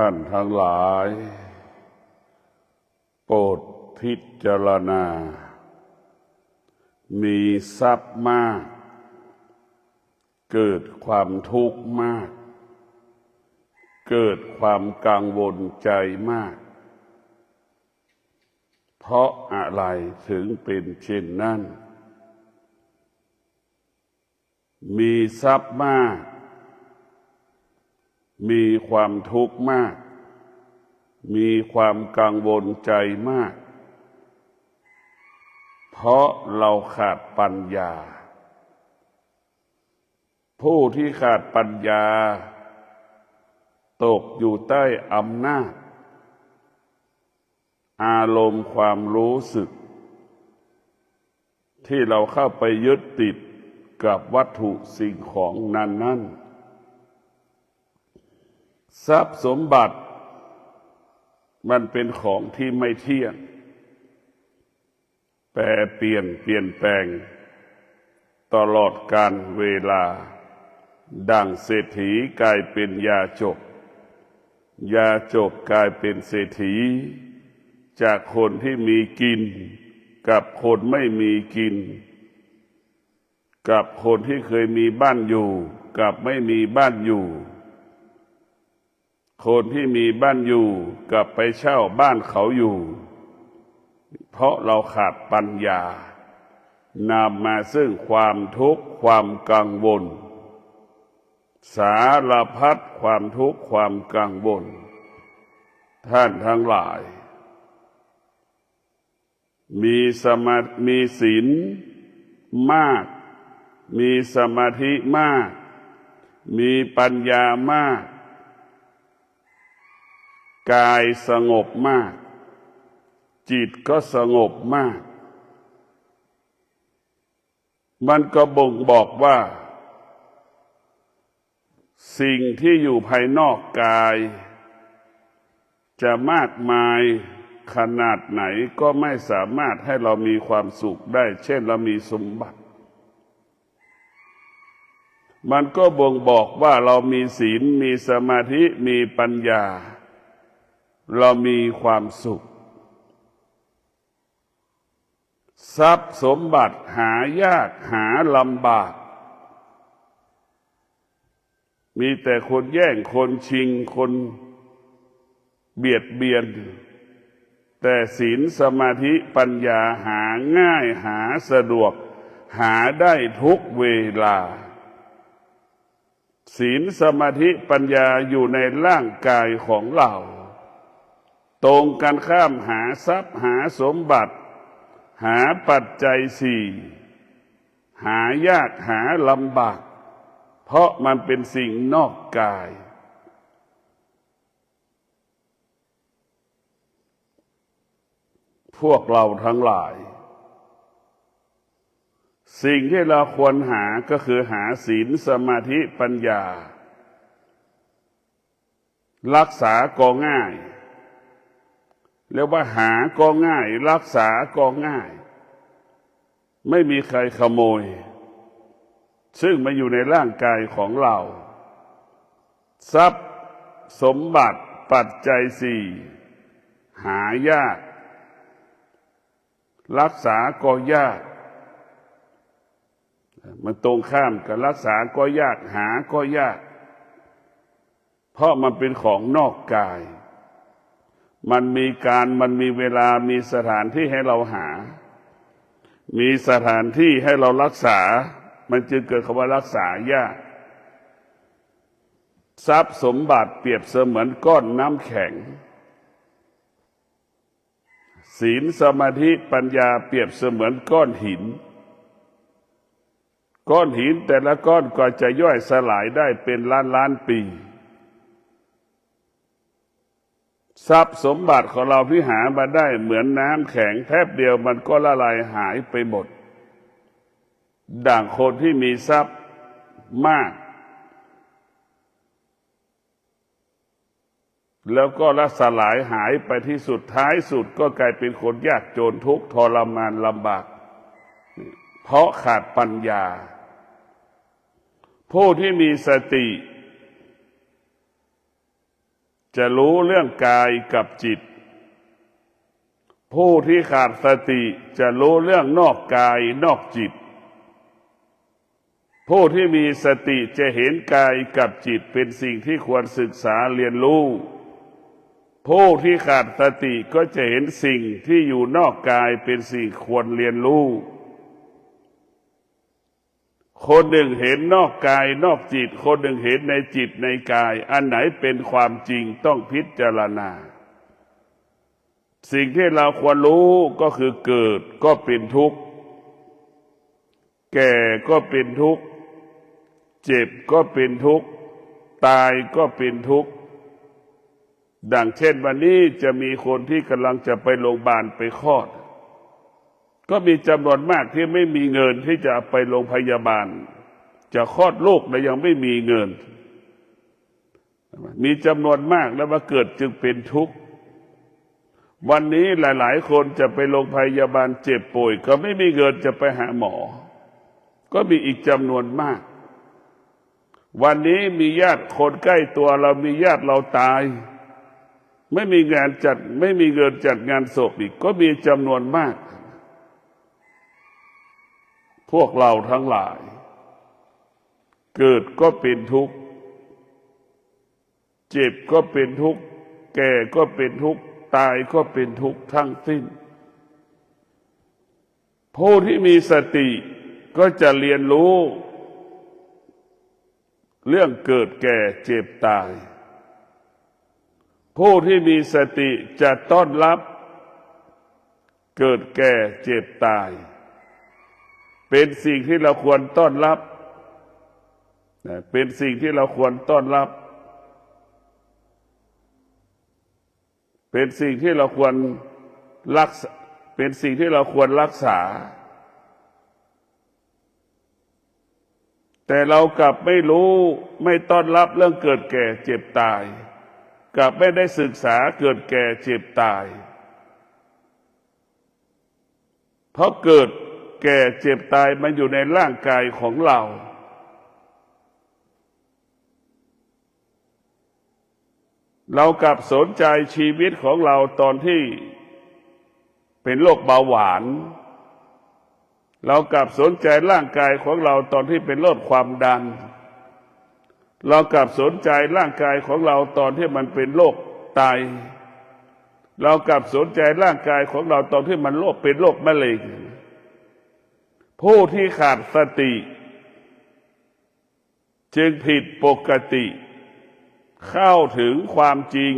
ท่านทั้งหลายโปรดพิจารณามีทรัพย์มากเกิดความทุกข์มากเกิดความกังวลใจมากเพราะอะไรถึงเป็นเช่นนั้นมีทรัพย์มากมีความทุกข์มากมีความกังวลใจมากเพราะเราขาดปัญญาผู้ที่ขาดปัญญาตกอยู่ใต้อำนาจอารมณ์ความรู้สึกที่เราเข้าไปยึดติดกับวัตถุสิ่งของนั้นทรัพย์สมบัติมันเป็นของที่ไม่เที่ยงแปรเปลี่ยนแปลงตลอดกาลเวลาดังเศรษฐีกลายเป็นยาจกกลายเป็นเศรษฐีจากคนที่มีกินกับคนไม่มีกินกับคนที่เคยมีบ้านอยู่กับไม่มีบ้านอยู่คนที่มีบ้านอยู่กับไปเช่าบ้านเขาอยู่เพราะเราขาดปัญญานำมาซึ่งความทุกข์ความกังวลสารพัดความทุกข์ความกังวลท่านทั้งหลายมีศีลมากมีสมาธิมากมีปัญญามากกายสงบมากจิตก็สงบมากมันก็บ่งบอกว่าสิ่งที่อยู่ภายนอกกายจะมากมายขนาดไหนก็ไม่สามารถให้เรามีความสุขได้เช่นเรามีสมบัติมันก็บ่งบอกว่าเรามีศีลมีสมาธิมีปัญญาเรามีความสุขทรัพย์สมบัติหายากหาลำบากมีแต่คนแย่งคนชิงคนเบียดเบียนแต่ศีลสมาธิปัญญาหาง่ายหาสะดวกหาได้ทุกเวลาศีลสมาธิปัญญาอยู่ในร่างกายของเราตรงกันข้ามหาทรัพย์หาสมบัติหาปัจจัยสี่หายากหาลำบากเพราะมันเป็นสิ่งนอกกายพวกเราทั้งหลายสิ่งที่เราควรหาก็คือหาศีลสมาธิปัญญารักษาก็ง่ายเรียกว่าหาก็ง่ายรักษาก็ง่ายไม่มีใครขโมยซึ่งมาอยู่ในร่างกายของเราทรัพย์สมบัติปัจจัยสี่หายากรักษาก็ยากมันตรงข้ามกับรักษาก็ยากหาก็ยากเพราะมันเป็นของนอกกายมันมีเวลามีสถานที่ให้เราหามีสถานที่ให้เรารักษามันจึงเกิดคำว่ารักษายากทรัพย์สมบัติเปรียบเสมือนก้อนน้ำแข็งศีลสมาธิปัญญาเปรียบเสมือนก้อนหินแต่ละก้อนก็จะย่อยสลายได้เป็นล้านปีทรัพย์สมบัติของเราที่หามาได้เหมือนน้ำแข็งแป๊บเดียวมันก็ละลายหายไปหมดดังคนที่มีทรัพย์มากแล้วก็ละสลายหายไปที่สุดท้ายสุดก็กลายเป็นคนยากจนทุกข์ทรมานลำบากเพราะขาดปัญญาผู้ที่มีสติ จะรู้เรื่องกายกับจิตผู้ที่ขาดสติจะรู้เรื่องนอกกายนอกจิตผู้ที่มีสติจะเห็นกายกับจิตเป็นสิ่งที่ควรศึกษาเรียนรู้ผู้ที่ขาดสติก็จะเห็นสิ่งที่อยู่นอกกายเป็นสิ่งควรเรียนรู้คนหนึ่งเห็นนอกกายนอกจิตคนหนึ่งเห็นในจิตในกายอันไหนเป็นความจริงต้องพิจารณาสิ่งที่เราควรรู้ก็คือเกิดก็เป็นทุกข์แก่ก็เป็นทุกข์เจ็บก็เป็นทุกข์ตายก็เป็นทุกข์ดังเช่นวันนี้จะมีคนที่กำลังจะไปโรงพยาบาลไปคลอดก็มีจำนวนมากที่ไม่มีเงินที่จะไปโรงพยาบาลจะคลอดลูกแต่ยังไม่มีเงินมีจำนวนมากแล้วมาเกิดจึงเป็นทุกข์วันนี้หลายๆคนจะไปโรงพยาบาลเจ็บป่วยก็ไม่มีเงินจะไปหาหมอก็มีอีกจำนวนมากวันนี้มีญาติคนใกล้ตัวเรามีญาติเราตายไม่มีงานจัดไม่มีเงินจัดงานศพอีกก็มีจำนวนมากพวกเราทั้งหลายเกิดก็เป็นทุกข์เจ็บก็เป็นทุกข์แก่ก็เป็นทุกข์ตายก็เป็นทุกข์ทั้งสิ้นผู้ที่มีสติก็จะเรียนรู้เรื่องเกิดแก่เจ็บตายผู้ที่มีสติจะต้อนรับเกิดแก่เจ็บตายเป็นสิ่งที่เราควรต้อนรับเป็นสิ่งที่เราควรต้อนรับเป็นสิ่งที่เราควรรักษาเป็นสิ่งที่เราควรรักษาแต่เรากลับไม่รู้ไม่ต้อนรับเรื่องเกิดแก่เจ็บตายกลับไม่ได้ศึกษาเกิดแก่เจ็บตายเพราะเกิดแก่เจ็บตายมันอยู่ในร่างกายของเราเรากลับสนใจชีวิตของเราตอนที่เป็นโรคเบาหวานเรากลับสนใจร่างกายของเราตอนที่เป็นโรคความดันเรากลับสนใจร่างกายของเราตอนที่มันเป็นโรคไตเรากลับสนใจร่างกายของเราตอนที่มันเป็นโรคมะเร็งผู้ที่ขาดสติจึงผิดปกติเข้าถึงความจริง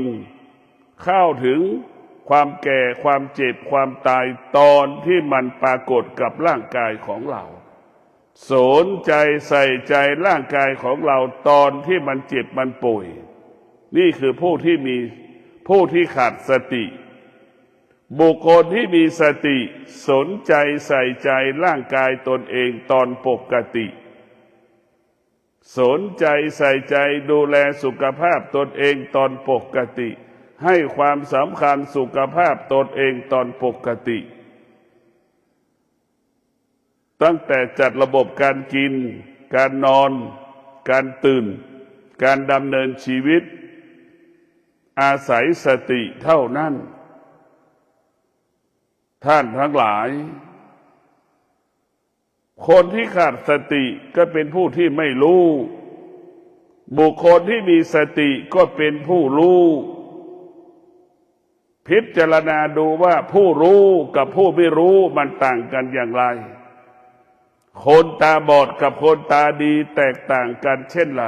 เข้าถึงความแก่ความเจ็บความตายตอนที่มันปรากฏกับร่างกายของเราสนใจใส่ใจร่างกายของเราตอนที่มันเจ็บมันป่วยนี่คือผู้ที่ขาดสติบุคคลที่มีสติสนใจใส่ใจร่างกายตนเองตอนปกติสนใจใส่ใจดูแลสุขภาพตนเองตอนปกติให้ความสำคัญสุขภาพตนเองตอนปกติตั้งแต่จัดระบบการกินการนอนการตื่นการดำเนินชีวิตอาศัยสติเท่านั้นท่านทั้งหลายคนที่ขาดสติก็เป็นผู้ที่ไม่รู้บุคคลที่มีสติก็เป็นผู้รู้พิจารณาดูว่าผู้รู้กับผู้ไม่รู้มันต่างกันอย่างไรคนตาบอดกับคนตาดีแตกต่างกันเช่นไร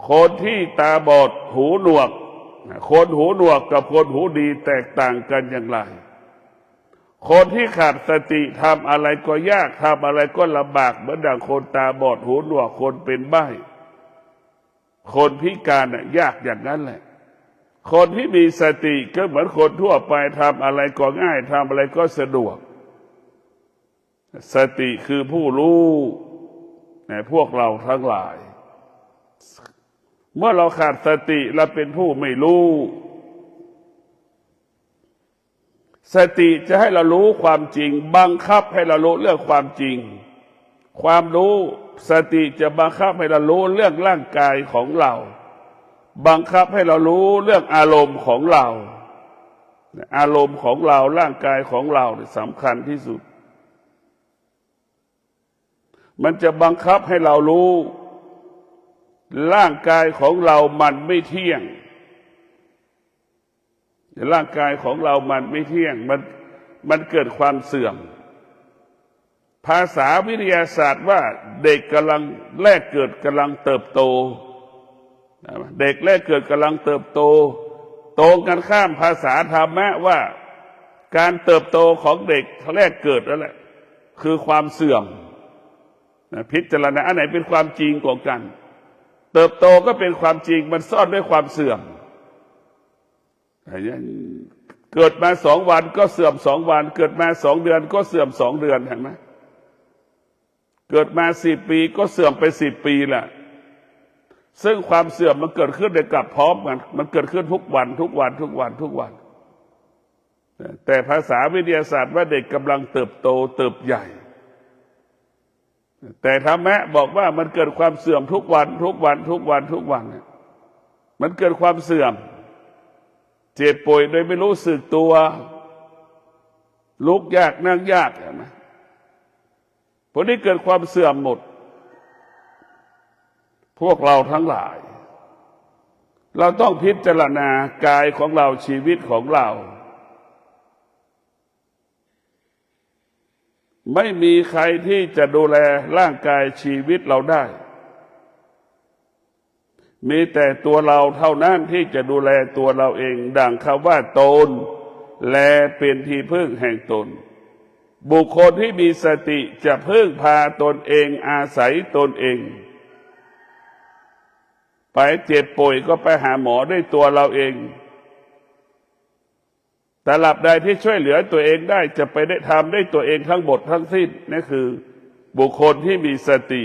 คนที่ตาบอดหูหนวกคนหูหนวกกับคนหูดีแตกต่างกันอย่างไรคนที่ขาดสติทำอะไรก็ยากทำอะไรก็ลำบากเหมือนดังคนตาบอดหูหนวกคนเป็นใบ้คนพิการยากอย่างนั้นแหละคนที่มีสติก็เหมือนคนทั่วไปทำอะไรก็ง่ายทำอะไรก็สะดวกสติคือผู้รู้ในพวกเราทั้งหลายเมื่อเราขาดสติเราเป็นผู้ไม่รู้สติจะให้เรารู้ความจริงบังคับให้เรารู้เรื่องความจริงความรู้สติจะบังคับให้เรารู้เรื่องร่างกายของเรา บังคับให้เรารู้เรื่องอารมณ์ของเราอารมณ์ของเราร่างกายของเราสำคัญที่สุดมันจะบังคับให้เรารู้ร่างกายของเรามันไม่เที่ยงร่างกายของเรามันไม่เที่ยงมันเกิดความเสื่อมภาษาวิทยาศาสตร์ว่าเด็กกำลังแรกเกิดกำลังเติบโตเด็กแรกเกิดกำลังเติบโตตรงกันข้ามภาษาธรรมะว่าการเติบโตของเด็กแรกเกิดนั่นแหละคือความเสื่อมพิจารณาอันไหนเป็นความจริงกว่ากันเติบโตก็เป็นความจริงมันซ่อนด้วยความเสื่อมเกิดมา2 วันก็เสื่อม2 วันเกิดมา2 เดือนก็เสื่อม2 เดือนเห็นไหมเกิดมา10 ปีก็เสื่อมไป10 ปีแหละซึ่งความเสื่อมมันเกิดขึ้นในกับพร้อมกันมันเกิดขึ้นทุกวันแต่ภาษาวิทยาศาสตร์ว่าเด็กกำลังเติบโตเติบใหญ่แต่ธรรมะบอกว่ามันเกิดความเสื่อมทุกวันมันเกิดความเสื่อมเจ็บป่วยโดยไม่รู้สึกตัวลุกยากนั่งยากเห็นไหมพวกนี้เกิดความเสื่อมหมดพวกเราทั้งหลายเราต้องพิจารณากายของเราชีวิตของเราไม่มีใครที่จะดูแลร่างกายชีวิตเราได้มีแต่ตัวเราเท่านั้นที่จะดูแลตัวเราเองดังคำว่าตนแลเป็นที่พึ่งแห่งตนบุคคลที่มีสติจะพึ่งพาตนเองอาศัยตนเองไปเจ็บป่วยก็ไปหาหมอด้วยตัวเราเองแต่หลับใดที่ช่วยเหลือตัวเองได้จะไปได้ทำได้ตัวเองทั้งหมดทั้งสิ้นนั่นคือบุคคลที่มีสติ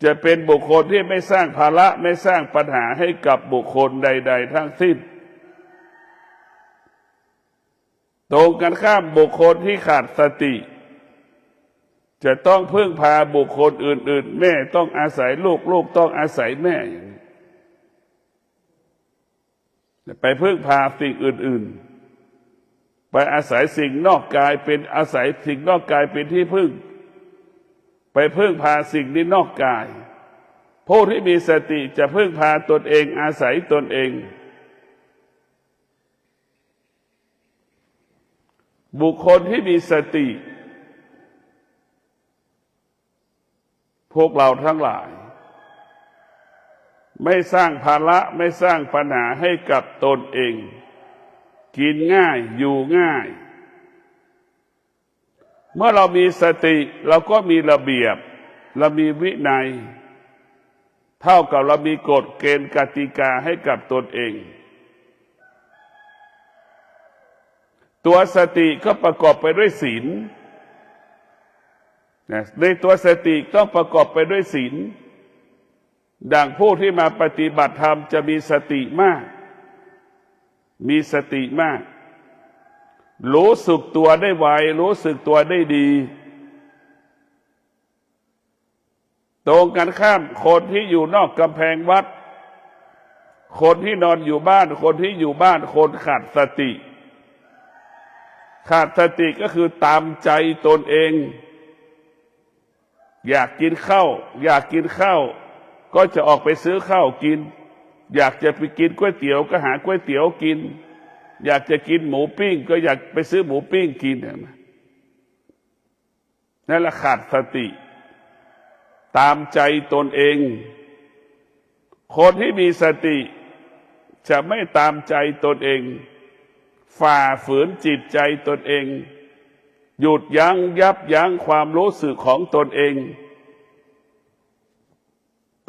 จะเป็นบุคคลที่ไม่สร้างภาระไม่สร้างปัญหาให้กับบุคคลใดๆทั้งสิ้นตรงกันข้ามบุคคลที่ขาดสติจะต้องพึ่งพาบุคคลอื่นๆแม่ต้องอาศัยลูกลูกต้องอาศัยแม่อย่างนี้ไปพึ่งพาสิ่งอื่นๆไปอาศัยสิ่งนอกกายเป็นอาศัยสิ่งนอกกายเป็นที่พึ่งไปพึ่งพาสิ่งที่นอกกายผู้ที่มีสติจะพึ่งพาตนเองอาศัยตนเองบุคคลที่มีสติพวกเราทั้งหลายไม่สร้างภาระไม่สร้างปัญหาให้กับตนเองกินง่ายอยู่ง่ายเมื่อเรามีสติเราก็มีระเบียบเรามีวินัยเท่ากับเรามีกฎเกณฑ์กติกาให้กับตนเองตัวสติก็ประกอบไปด้วยศีลในตัวสติต้องประกอบไปด้วยศีลดังผู้ที่มาปฏิบัติธรรมจะมีสติมากรู้สึกตัวได้ไวรู้สึกตัวได้ดีตรงกันข้ามคนที่อยู่นอกกำแพงวัดคนที่นอนอยู่บ้านคนที่อยู่บ้านคนขาดสติก็คือตามใจตนเองอยากกินข้าวก็จะออกไปซื้อข้าวกินอยากจะไปกินก๋วยเตี๋ยวก็หาก๋วยเตี๋ยวกินอยากจะกินหมูปิ้งก็อยากไปซื้อหมูปิ้งกินนั่นแหละขาดสติตามใจตนเองคนที่มีสติจะไม่ตามใจตนเองฝ่าฝืนจิตใจตนเองหยุดยั้งยับยั้งความรู้สึกของตนเอง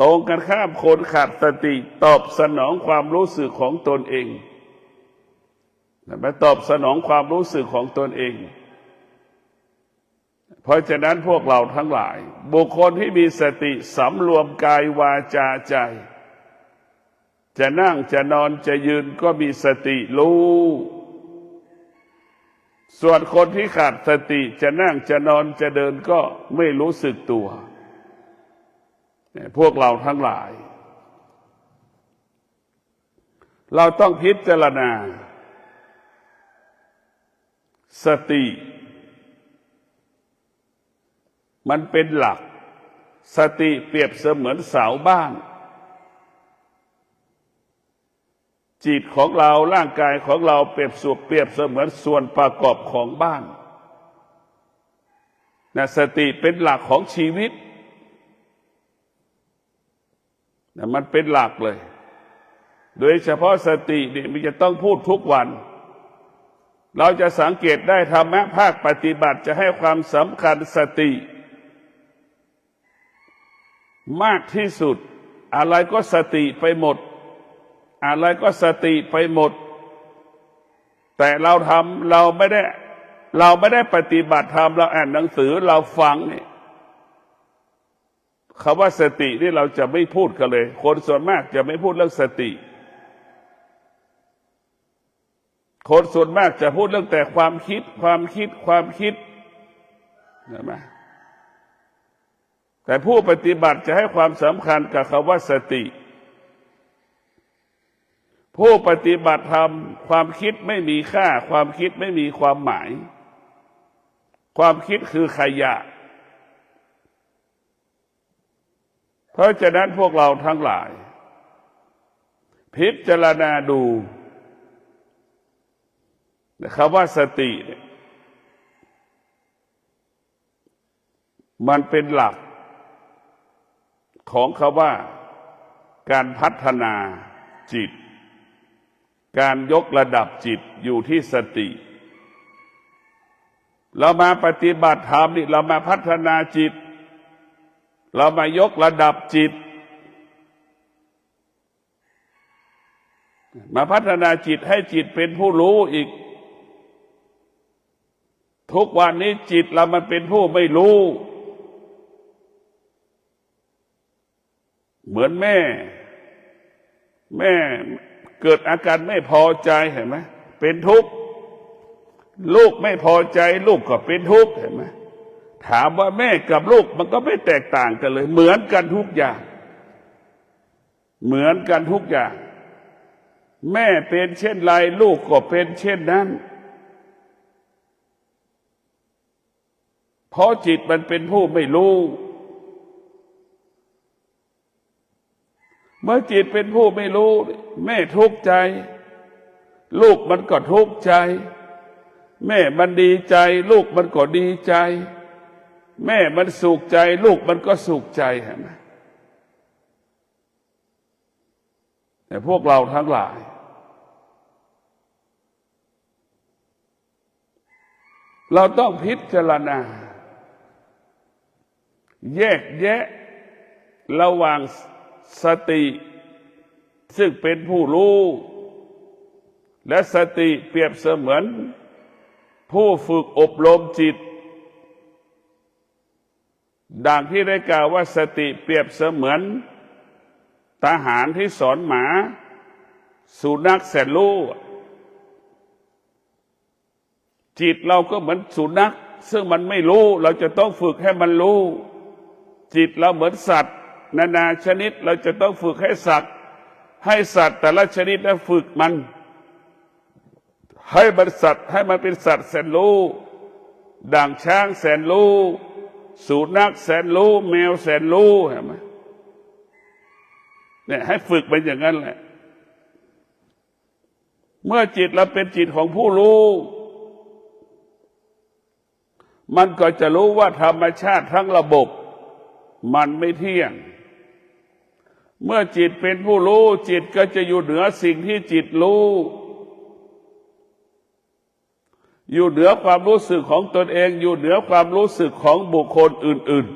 ตรงกันข้ามคนขาดสติตอบสนองความรู้สึกของตนเองมาตอบสนองความรู้สึกของตนเองเพราะฉะนั้นพวกเราทั้งหลายบุคคลที่มีสติสำรวมกายวาจาใจจะนั่งจะนอนจะยืนก็มีสติรู้ส่วนคนที่ขาดสติจะนั่งจะนอนจะเดินก็ไม่รู้สึกตัวพวกเราทั้งหลาย เราต้องพิจารณาสติมันเป็นหลักสติเปรียบเสมือนเสาบ้านจิตของเราร่างกายของเราเปรียบเสมือนส่วนประกอบของบ้านนะสติเป็นหลักของชีวิตนะมันเป็นหลักเลยโดยเฉพาะสตินี่มันจะต้องพูดทุกวันเราจะสังเกตได้ธรรมะภาคปฏิบัติจะให้ความสำคัญสติมากที่สุดอะไรก็สติไปหมดอะไรก็สติไปหมดแต่เราไม่ได้ปฏิบัติธรรมเราอ่านหนังสือเราฟังนี่คำว่าสตินี่เราจะไม่พูดกันเลยคนส่วนมากจะไม่พูดเรื่องสติคนส่วนมากจะพูดเรื่องแต่ความคิดเห็นไหมแต่ผู้ปฏิบัติจะให้ความสำคัญกับคำว่าสติผู้ปฏิบัติธรรมความคิดไม่มีค่าความคิดไม่มีความหมายความคิดคือขยะเพราะฉะนั้นพวกเราทั้งหลายพิจารณาดูคำว่าสติเนี่ยมันเป็นหลักของคำว่าการพัฒนาจิตการยกระดับจิตอยู่ที่สติเรามาปฏิบัติธรรมนี่เรามาพัฒนาจิตเรามายกระดับจิตมาพัฒนาจิตให้จิตเป็นผู้รู้อีกทุกวันนี้จิตเรามันเป็นผู้ไม่รู้เหมือนแม่เกิดอาการไม่พอใจเห็นไหมเป็นทุกข์ลูกไม่พอใจลูกก็เป็นทุกข์เห็นไหมถามว่าแม่กับลูกมันก็ไม่แตกต่างกันเลยเหมือนกันทุกอย่างเหมือนกันทุกอย่างแม่เป็นเช่นไรลูกก็เป็นเช่นนั้นเพราะจิตมันเป็นผู้ไม่รู้เมื่อจิตเป็นผู้ไม่รู้แม่ทุกข์ใจลูกมันก็ทุกข์ใจแม่มันดีใจลูกมันก็ดีใจแม่มันสุขใจลูกมันก็สุขใจเห็นไหมแต่พวกเราทั้งหลายเราต้องพิจารณาแยกแยะระหว่างสติซึ่งเป็นผู้รู้และสติเปรียบเสมือนผู้ฝึกอบรมจิตดังที่ได้กล่าวว่าสติเปรียบเสมือนทหารที่สอนหมาสุนัขแสนรู้จิตเราก็เหมือนสุนัขซึ่งมันไม่รู้เราจะต้องฝึกให้มันรู้จิตเราเหมือนสัตว์นานาชนิดเราจะต้องฝึกให้สัตว์แต่ละชนิดได้ฝึกมันให้มันเป็นสัตว์แสนรู้ดั่งช้างแสนรู้สุนัขแสนรู้แมวแสนรู้เห็นไหมเนี่ยให้ฝึกไปอย่างนั้นแหละเมื่อจิตเราเป็นจิตของผู้รู้มันก็จะรู้ว่าธรรมชาติทั้งระบบมันไม่เที่ยงเมื่อจิตเป็นผู้รู้จิตก็จะอยู่เหนือสิ่งที่จิตรู้อยู่เหนือความรู้สึกของตนเองอยู่เหนือความรู้สึกของบุคคลอื่น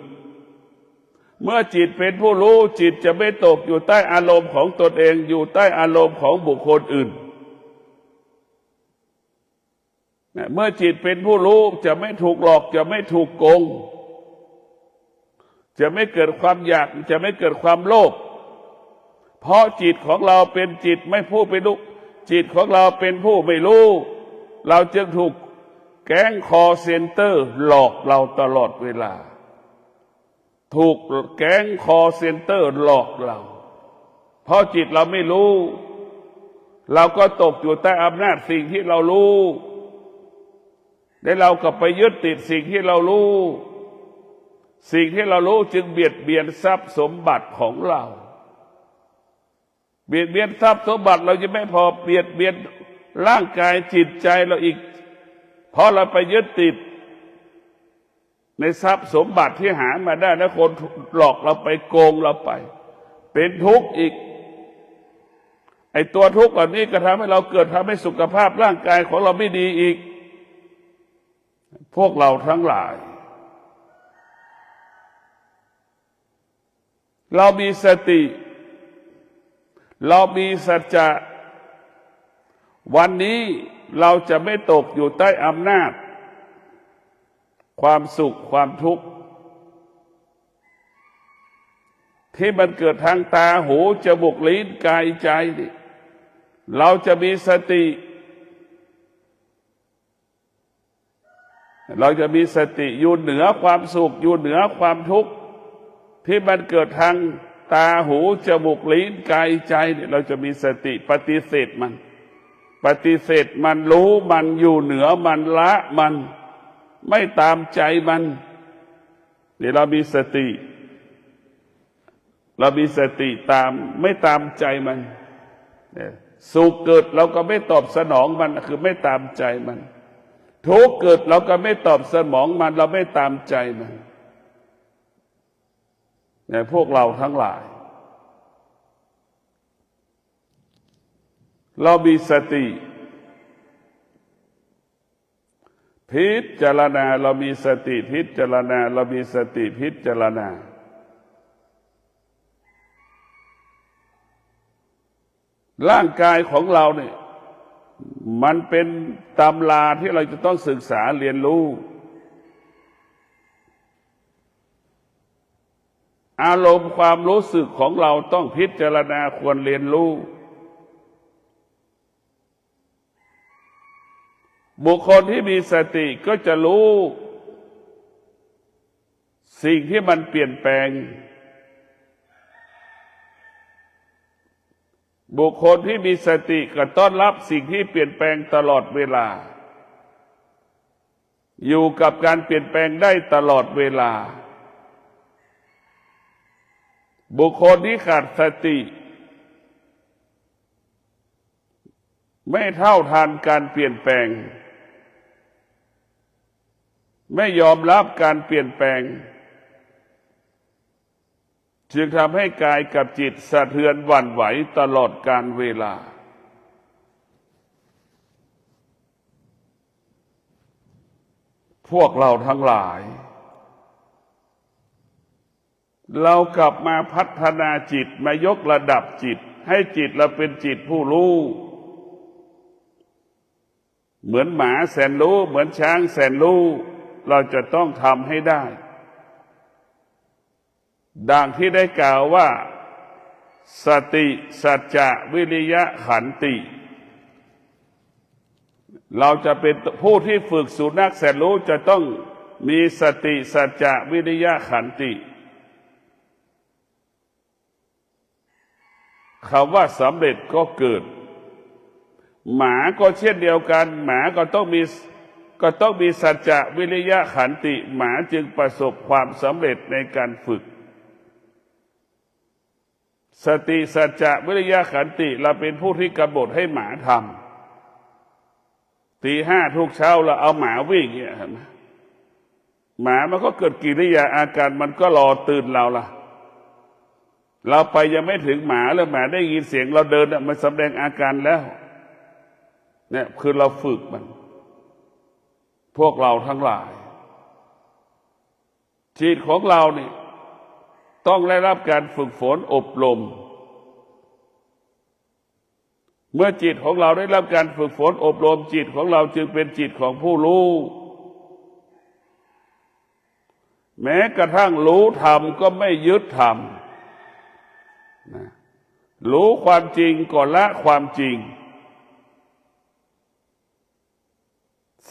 ๆเมื่อจิตเป็นผู้รู้จิตจะไม่ตกอยู่ใต้อารมณ์ของตนเองอยู่ใต้อารมณ์ของบุคคลอื่นเมื่อจิตเป็นผู้รู้จะไม่ถูกหลอกจะไม่ถูกโกงจะไม่เกิดความอยากจะไม่เกิดความโลภเพราะจิตของเราเป็นจิตไม่ผู้เป็นรู้จิตของเราเป็นผู้ไม่รู้เราจึงถูกแก๊งคอเซ็นเตอร์หลอกเราตลอดเวลาถูกแก๊งคอเซ็นเตอร์หลอกเราเพราะจิตเราไม่รู้ เราก็ตกอยู่ใต้อำนาจสิ่งที่เรารู้และเราก็ไปยึดติดสิ่งที่เรารู้สิ่งที่เรารู้จึงเบียดเบียนทรัพย์สมบัติของเราเบียดเบียนทรัพย์สมบัติเราจะไม่พอเบียดเบียนร่างกายจิตใจเราอีกเพราะเราไปยึดติดในทรัพย์สมบัติที่หามาได้แล้วคนหลอกเราไปโกงเราไปเป็นทุกข์อีกไอ้ตัวทุกข์เหล่านี้ก็ทำให้เราเกิดทำให้สุขภาพร่างกายของเราไม่ดีอีกพวกเราทั้งหลายเรามีสติเรามีสัจจะวันนี้เราจะไม่ตกอยู่ใต้อำนาจความสุขความทุกข์ที่มันเกิดทางตาหูจมูกลิ้นกายใจนี่เราจะมีสติเราจะมีสติอยู่เหนือความสุขอยู่เหนือความทุกข์ที่มันเกิดทางตาหูจมูกลิ้นกายใจเนี่ยเราจะมีสติปฏิเสธมันปฏิเสธมันรู้มันอยู่เหนือมันละมันไม่ตามใจมันนี่เรามีสติเรามีสติตามไม่ตามใจมันสุขเกิดเราก็ไม่ตอบสนองมันคือไม่ตามใจมันทุกข์เกิดเราก็ไม่ตอบสนองมันเราไม่ตามใจมันเนี่ยพวกเราทั้งหลายเรามีสติพิจารณาเรามีสติพิจารณาเรามีสติพิจารณาร่างกายของเราเนี่ยมันเป็นตำราที่เราจะต้องศึกษาเรียนรู้อารมณ์ความรู้สึกของเราต้องพิจารณาควรเรียนรู้บุคคลที่มีสติก็จะรู้สิ่งที่มันเปลี่ยนแปลงบุคคลที่มีสติก็ต้อนรับสิ่งที่เปลี่ยนแปลงตลอดเวลาอยู่กับการเปลี่ยนแปลงได้ตลอดเวลาบุคคลที่ขาดสติไม่เท่าทันการเปลี่ยนแปลงไม่ยอมรับการเปลี่ยนแปลงจึงทำให้กายกับจิตสะเทือนหวั่นไหวตลอดกาลเวลาพวกเราทั้งหลายเรากลับมาพัฒนาจิตมายกระดับจิตให้จิตเราเป็นจิตผู้รู้เหมือนหมาแสนรู้เหมือนช้างแสนรู้เราจะต้องทำให้ได้ดังที่ได้กล่าวว่าสติสัจจะวิริยะขันติเราจะเป็นผู้ที่ฝึกสุนัขแสนรู้จะต้องมีสติสัจจะวิริยะขันติคำว่าสำเร็จก็เกิดหมาก็เช่นเดียวกันหมาก็ต้องมีสัจจะวิริยะขันติหมาจึงประสบความสำเร็จในการฝึกสติสัจจะวิริยะขันติเราเป็นผู้ที่กำหนดให้หมาทำตี 5ทุกเช้าเราเอาหมาวิ่งเนี่ยหมามันก็เกิดกิริยาอาการมันก็รอตื่นเราล่ะเราไปยังไม่ถึงหมาแล้วหมาได้ยินเสียงเราเดินมันแสดงอาการแล้วเนี่ยคือเราฝึกมันพวกเราทั้งหลายจิตของเรานี่ต้องได้รับการฝึกฝนอบรมเมื่อจิตของเราได้รับการฝึกฝนอบรมจิตของเราจึงเป็นจิตของผู้รู้แม้กระทั่งรู้ธรรมก็ไม่ยึดธรรมรู้ความจริงก็ละความจริง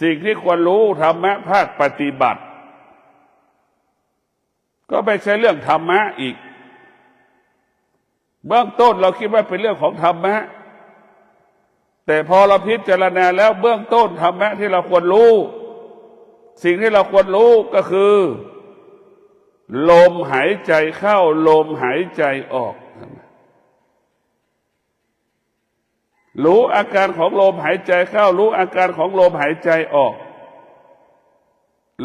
สิ่งที่ควรรู้ธรรมะภาคปฏิบัติก็ไม่ใช่เรื่องธรรมะอีกเบื้องต้นเราคิดว่าเป็นเรื่องของธรรมะ แต่พอเราพิจารณาแล้วเบื้องต้นธรรมะที่เราควรรู้สิ่งที่เราควรรู้ก็คือลมหายใจเข้าลมหายใจออกรู้อาการของลมหายใจเข้ารู้อาการของลมหายใจออก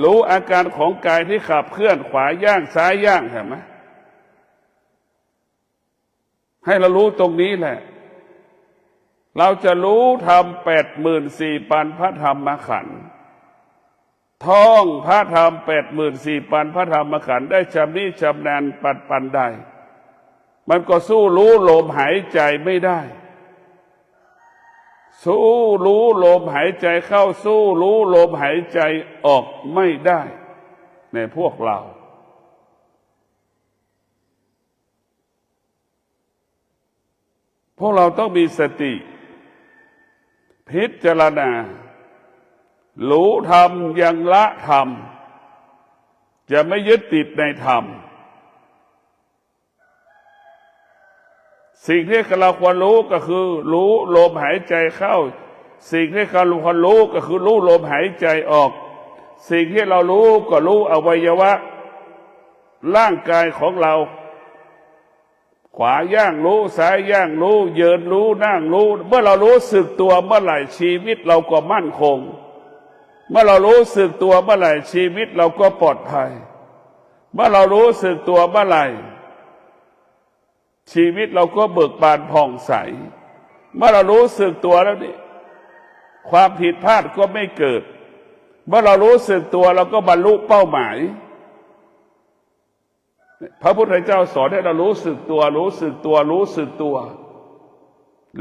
รู้อาการของกายที่ขับเคลื่อนขวาย่างซ้ายย่างเห็นไหมให้เรารู้ตรงนี้แหละเราจะรู้ธรรม84,000พระธรรมขันธ์ท่องพระธรรม84,000พระธรรมขันธ์ได้ชำนิชำนาญปันใดมันก็สู้รู้ลมหายใจไม่ได้สู้รู้ลมหายใจเข้าสู้รู้ลมหายใจออกไม่ได้ในพวกเราต้องมีสติพิจารณารู้ธรรมยังละธรรมจะไม่ยึดติดในธรรมสิ่งที่เราควรรู้ก็คือรู้ลมหายใจเข้าสิ่งที่เราควรรู้ก็คือรู้ลมหายใจออกสิ่งที่เรารู้ก็รู้อวัยวะร่างกายของเราขวาย่างรู้ซ้ายย่างรู้เยืนรู้นั่งรู้เมื่อเรารู้สึกตัวเมื่อไหร่ชีวิตเราก็มั่นคงเมื่อเรารู้สึกตัวเมื่อไหร่ชีวิตเราก็ปลอดภัยเมื่อเรารู้สึกตัวเมื่อไหร่ชีวิตเราก็เบิกบานผ่องใสเมื่อเรารู้สึกตัวแล้วนี่ความผิดพลาดก็ไม่เกิดเมื่อเรารู้สึกตัวเราก็บรรลุเป้าหมายพระพุทธเจ้าสอนให้เรารู้สึกตัวรู้สึกตัวรู้สึกตัว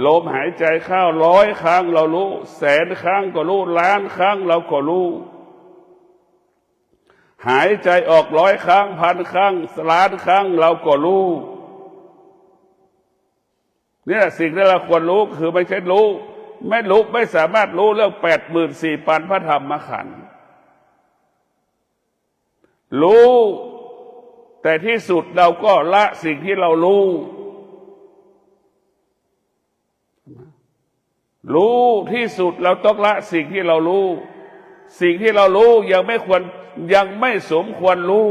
ลมหายใจเข้า100 ครั้งเรารู้100,000 ครั้งก็รู้1,000,000 ครั้งเราก็รู้หายใจออก100 ครั้ง1,000 ครั้ง1,000,000 ครั้งเราก็รู้เนี่ยสิ่งที่เราควรรู้คือไม่ใช่รู้ไม่สามารถรู้เรื่อง84,000พระธรรมขันธ์รู้แต่ที่สุดเราก็ละสิ่งที่เรารู้ที่สุดเราต้องละสิ่งที่เรารู้สิ่งที่เรารู้ยังไม่สมควรรู้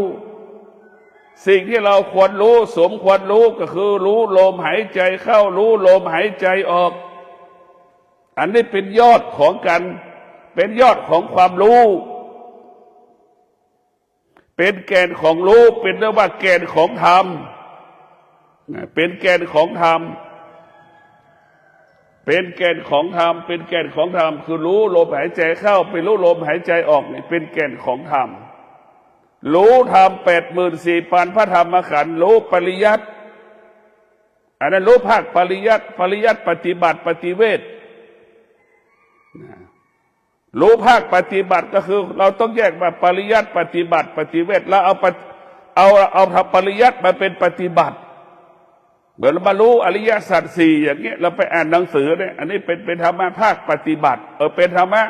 สิ่งที่เราควรรู้สมควรรู้ก็คือรู้ลมหายใจเข้ารู้ลมหายใจออกอันนี้เป็นยอดของความรู้เป็นแกนของรู้เป็นเรียกว่าแกนของธรรมเป็นแกนของธรรมเป็นแกนของธรรมเป็นแกนของธรรมคือรู้ลมหายใจเข้าเป็นรู้ลมหายใจออกนี่เป็นแกนของธรรมรู้ธรรม84,000พระธรรมขันธ์รู้ปริยัติอันนั้นรู้ภาคปริยัติปฏิบัติปฏิเวทรู้ภาคปฏิบัติก็คือเราต้องแยกว่าปริยัติปฏิบัติปฏิเวทแล้วเอาปริยัติมาเป็นปฏิบัติเหมือนเรามารู้อริยสัจสี่อย่างเงี้ยเราไปอ่านหนังสือเนี่ยอันนี้เป็นธรรมะภาคปฏิบัติเป็นธรรมะ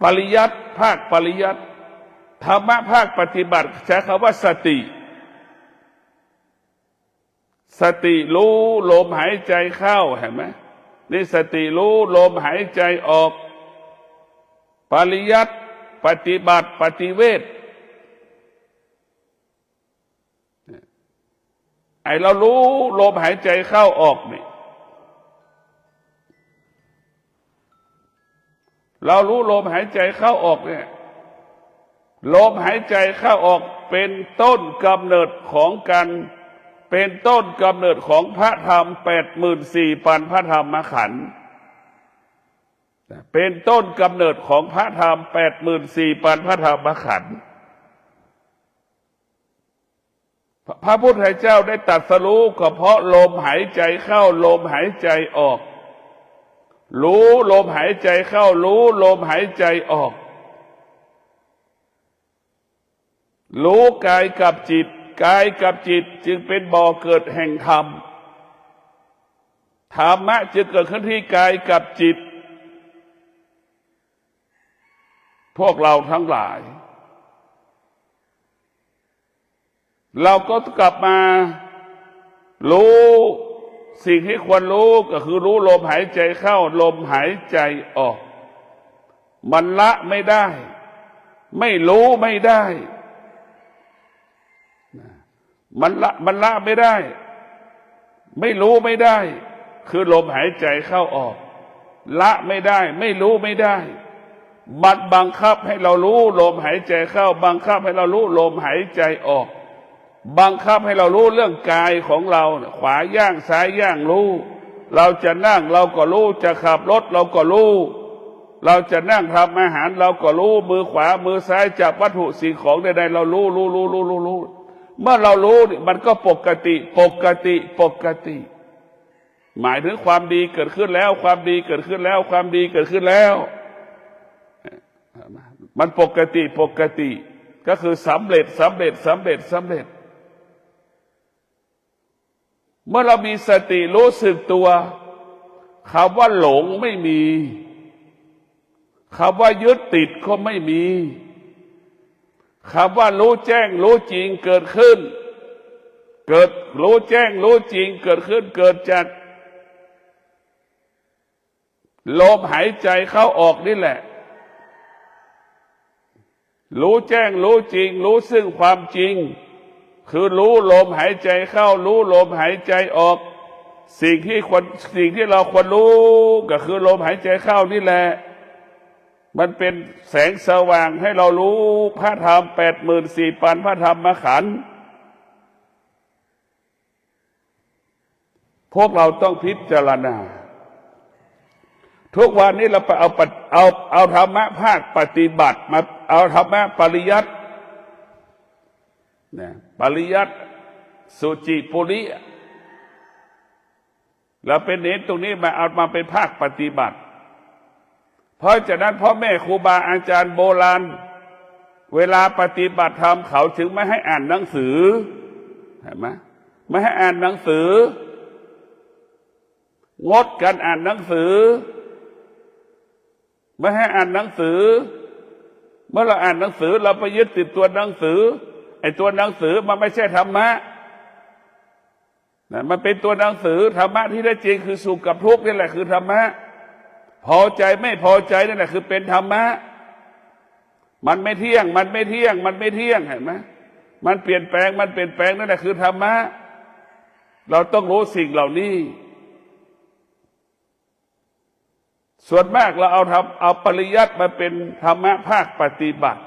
ปริยัติภาคปริยัติธรรมะภาคปฏิบัติใช้คำว่าสติรู้ลมหายใจเข้าเห็นไหมนี่สติรู้ลมหายใจออกปริยัติปฏิบัติปฏิเวทไอเรารู้ลมหายใจเข้าออกนี่เรารู้ลมหายใจเข้าออกเนี่ยลมหายใจเข้าออกเป็นต้นกำเนิดของเป็นต้นกำเนิดของพระธรรม84,000พระธรรมขันธ์เป็นต้นกำเนิดของพระธรรม84,000พระธรรมขันธ์พระพุทธเจ้าได้ตรัสรู้ก็เพราะลมหายใจเข้าลมหายใจออกรู้ลมหายใจเข้ารู้ลมหายใจออกรู้กายกับจิตกายกับจิตจึงเป็นบ่อเกิดแห่งธรรมธรรมะจึงเกิดขึ้นที่กายกับจิตพวกเราทั้งหลายเราก็กลับมารู้ สิ่งที่ควรรู้ก็คือรู้ลมหายใจเข้าลมหายใจออกมันละไม่ได้ไม่รู้ไม่ได้มันละไม่ได้ไม่รู้ไม่ได้คือลมหายใจเข้าออกละไม่ได้ไม่รู้ไม่ได้มันบังคับให้เรารู้ลมหายใจเข้าบังคับให้เรารู้ลมหายใจออกบังคับให้เรารู้เรื่องกายของเราขวาย่างซ้ายย่างรู้เราจะนั่งเราก็รู้จะขับรถเราก็รู้เราจะนั่งทำอาหารเราก็รู้มือขวามือซ้ายจับวัตถุสิ่งของใดๆเรารู้เมื่อเรารู้มันก็ปกติหมายถึงความดีเกิดขึ้นแล้วความดีเกิดขึ้นแล้วความดีเกิดขึ้นแล้วมันปกติก็คือสำเร็จเมื่อเรามีสติรู้สึกตัวคำว่าหลงไม่มีคำว่ายึดติดก็ไม่มีคำว่ารู้แจ้งรู้จริงเกิดขึ้นรู้แจ้งรู้จริงเกิดขึ้นเกิดจากลมหายใจเข้าออกนี่แหละรู้แจ้งรู้จริงรู้ซึ่งความจริงคือรู้ลมหายใจเข้ารู้ลมหายใจออกสิ่งที่เราควรรู้ก็คือลมหายใจเข้านี่แหละมันเป็นแสงสว่างให้เรารู้พระธรรม84,000พระธรรมขันธ์พวกเราต้องพิจารณาทุกวันนี้เราไปเอาธรรมะภาคปฏิบัติมาเอาธรรมะปริยัติเนี่ยปริยัติสุจิปุริเราเป็นเน้นตรงนี้มาเอามาเป็นภาคปฏิบัติเพราะฉะนั้นพ่อแม่ครูบาอาจารย์โบราณเวลาปฏิบัติธรรมเขาถึงไม่ให้อ่านหนังสือเห็นไหมไม่ให้อ่านหนังสืองดการอ่านหนังสือไม่ให้อ่านหนังสือเมื่อเราอ่านหนังสือเราไปยึดติดตัวหนังสือไอ้ตัวหนังสือมันไม่ใช่ธรรมะมันเป็นตัวหนังสือธรรมะที่แท้จริงคือสุขกับทุกข์นี่แหละคือธรรมะพอใจไม่พอใจนั่นแหละคือเป็นธรรมะมันไม่เที่ยงเห็นไหมมันเปลี่ยนแปลงนั่นแหละคือธรรมะเราต้องรู้สิ่งเหล่านี้ส่วนมากเราเอาปริยัติมาเป็นธรรมะภาคปฏิบัติ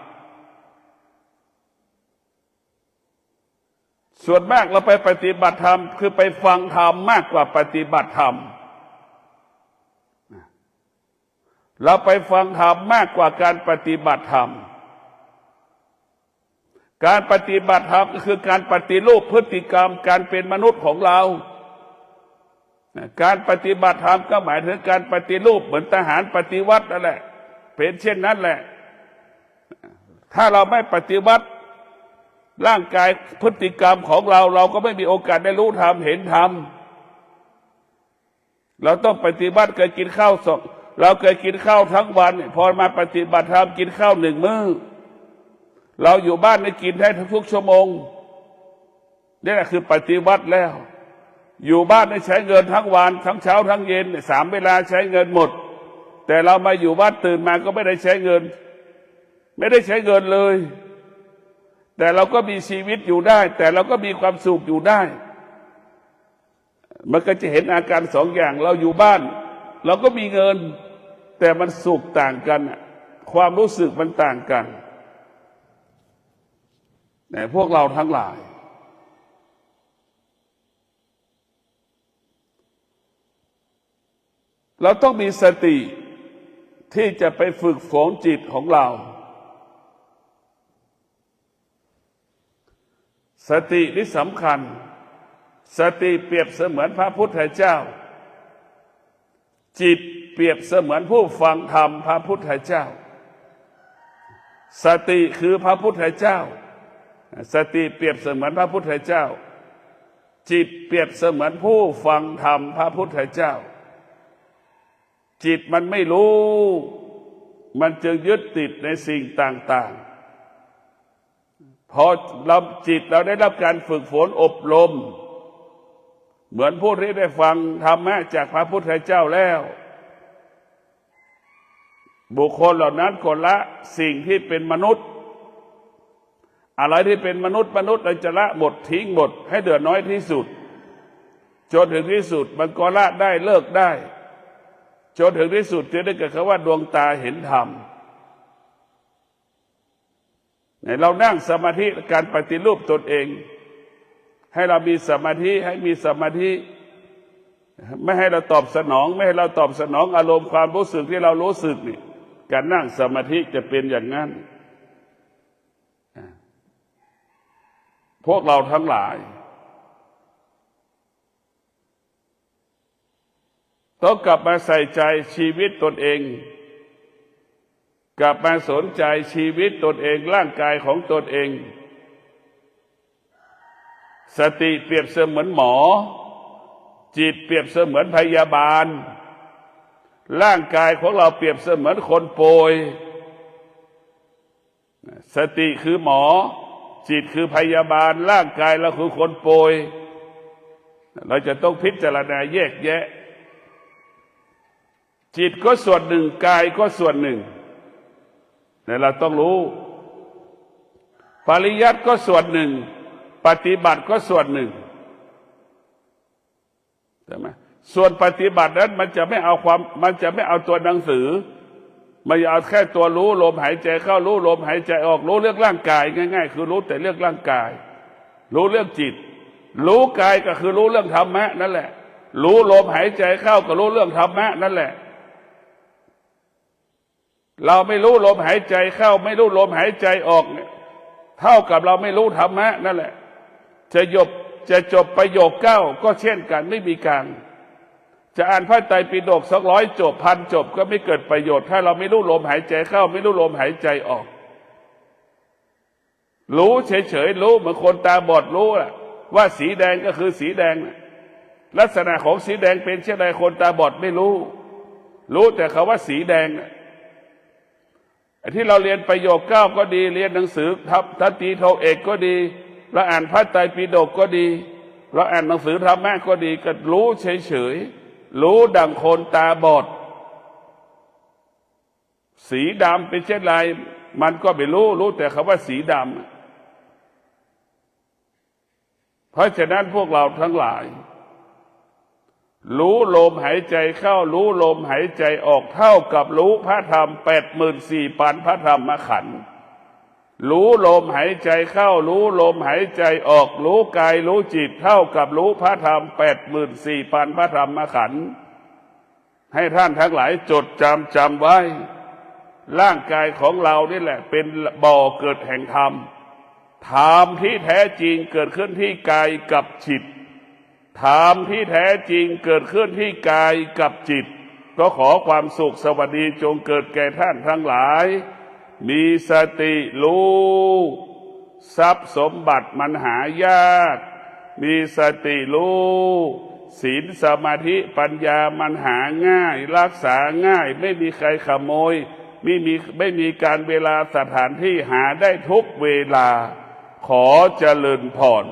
ส่วนมากเราไปปฏิบัติธรรมคือไปฟังธรรมมากกว่าปฏิบัติธรรมเราไปฟังธรรมมากกว่าการปฏิบัติธรรมการปฏิบัติธรรมก็คือการปฏิรูปพฤติกรรมการเป็นมนุษย์ของเราการปฏิบัติธรรมก็หมายถึงการปฏิรูปเหมือนทหารปฏิวัตินั่นแหละเป็นเช่นนั้นแหละถ้าเราไม่ปฏิวัติร่างกายพฤติกรรมของเราก็ไม่มีโอกาสได้รู้ธรรมเห็นธรรมเราต้องปฏิบัติเคยกินข้าวสองเราเคยกินข้าวทั้งวันพอมาปฏิบัติธรรมกินข้าวหนึ่งมื้อเราอยู่บ้านได้กินได้ทุกชั่วโมงนี่แหละคือปฏิวัติแล้วอยู่บ้านได้ใช้เงินทั้งวันทั้งเช้าทั้งเย็น3 เวลาใช้เงินหมดแต่เรามาอยู่บ้านตื่นมาก็ไม่ได้ใช้เงินเลยแต่เราก็มีชีวิตอยู่ได้แต่เราก็มีความสุขอยู่ได้มันก็จะเห็นอาการสองอย่างเราอยู่บ้านเราก็มีเงินแต่มันสุขต่างกันความรู้สึกมันต่างกันแต่พวกเราทั้งหลายเราต้องมีสติที่จะไปฝึกฝนจิตของเราสตินี่สำคัญสติเปรียบเสมือนพระพุทธเจ้าจิตเปรียบเสมือนผู้ฟังธรรมพระพุทธเจ้าสติคือพระพุทธเจ้าสติเปรียบเสมือนพระพุทธเจ้าจิตเปรียบเสมือนผู้ฟังธรรมพระพุทธเจ้าจิตมันไม่รู้มันจึงยึดติดในสิ่งต่างๆพอจิตเราได้รับการฝึกฝนอบรม เหมือนผู้ที่ได้ฟังธรรมะจากพระพุทธเจ้าแล้วบุคคลเหล่านั้นก็ละสิ่งที่เป็นมนุษย์อะไรที่เป็นมนุษย์เราจะละหมดทิ้งหมดให้เหลือน้อยที่สุดจนถึงที่สุดมันก็ละได้เลิกได้จนถึงที่สุดจะได้เกิดคำว่าดวงตาเห็นธรรมเรานั่งสมาธิการปฏิรูปตนเองให้เรามีสมาธิให้มีสมาธิไม่ให้เราตอบสนองไม่ให้เราตอบสนองอารมณ์ความรู้สึกที่เรารู้สึกนี่การนั่งสมาธิจะเป็นอย่างนั้นพวกเราทั้งหลายต้องกลับมาใส่ใจชีวิตตนเองกลับมาสนใจชีวิตตนเองร่างกายของตนเองสติเปรียบเสมือนหมอจิตเปรียบเสมือนพยาบาลร่างกายของเราเปรียบเสมือนคนป่วยสติคือหมอจิตคือพยาบาลร่างกายเราคือคนป่วยเราจะต้องพิจารณาแยกแยะจิตก็ส่วนหนึ่งกายก็ส่วนหนึ่งแต่เราต้องรู้ปริยัติก็ส่วนหนึ่งปฏิบัติก็ส่วนหนึ่งใช่ไหมส่วนปฏิบัตินั้นมันจะไม่เอาตัวหนังสือมันจะเอาแค่ตัวรู้ลมหายใจเข้ารู้ลมหายใจออกรู้เรื่องร่างกายง่ายๆคือรู้แต่เรื่องร่างกายรู้เรื่องจิตรู้กายก็คือรู้เรื่องธรรมะนั่นแหละรู้ลมหายใจเข้าก็รู้เรื่องธรรมะนั่นแหละเราไม่รู้ลมหายใจเข้าไม่รู้ลมหายใจออกเนี่ยเท่ากับเราไม่รู้ธรรมะนั่นแหละจะจบประโยค9ก็เช่นกันไม่มีการจะอ่านพระไตรปิฎก200จบ1,000จบก็ไม่เกิดประโยชน์ถ้าเราไม่รู้ลมหายใจเข้าไม่รู้ลมหายใจออกรู้เฉยๆรู้เหมือนคนตาบอดรู้ว่าสีแดงก็คือสีแดงลักษณะของสีแดงเป็นเช่นไรคนตาบอดไม่รู้แต่คำว่าสีแดงที่เราเรียนประโยค9ก็ดีเรียนหนังสือทัตติโทเอกก็ดีเราอ่านพระไตรปิฎกก็ดีเราอ่านหนังสือธรรมะก็ดีก็รู้เฉยๆรู้ดังคนตาบอดสีดำเป็นเช่นไรมันก็ไม่รู้แต่คำว่าสีดำเพราะฉะนั้นพวกเราทั้งหลายรู้ลมหายใจเข้ารู้ลมหายใจออกเท่ากับรู้พระธรรม84,000พระธรรมขันธ์รู้ลมหายใจเข้ารู้ลมหายใจออกรู้กายรู้จิตเท่ากับรู้พระธรรม84,000พระธรรมขันธ์ให้ท่านทั้งหลายจดจำไว้ร่างกายของเรานี่แหละเป็นบ่อเกิดแห่งธรรมธรรมที่แท้จริงเกิดขึ้นที่กายกับจิตธรรมที่แท้จริงเกิดขึ้นที่กายกับจิตก็ขอความสุขสวัสดีจงเกิดแก่ท่านทั้งหลายมีสติรู้ทรัพย์สมบัติมันหายากมีสติรู้ศีลสมาธิปัญญามันหาง่ายรักษาง่ายไม่มีใครขโมยไม่มีการเวลาสถานที่หาได้ทุกเวลาขอเจริญพร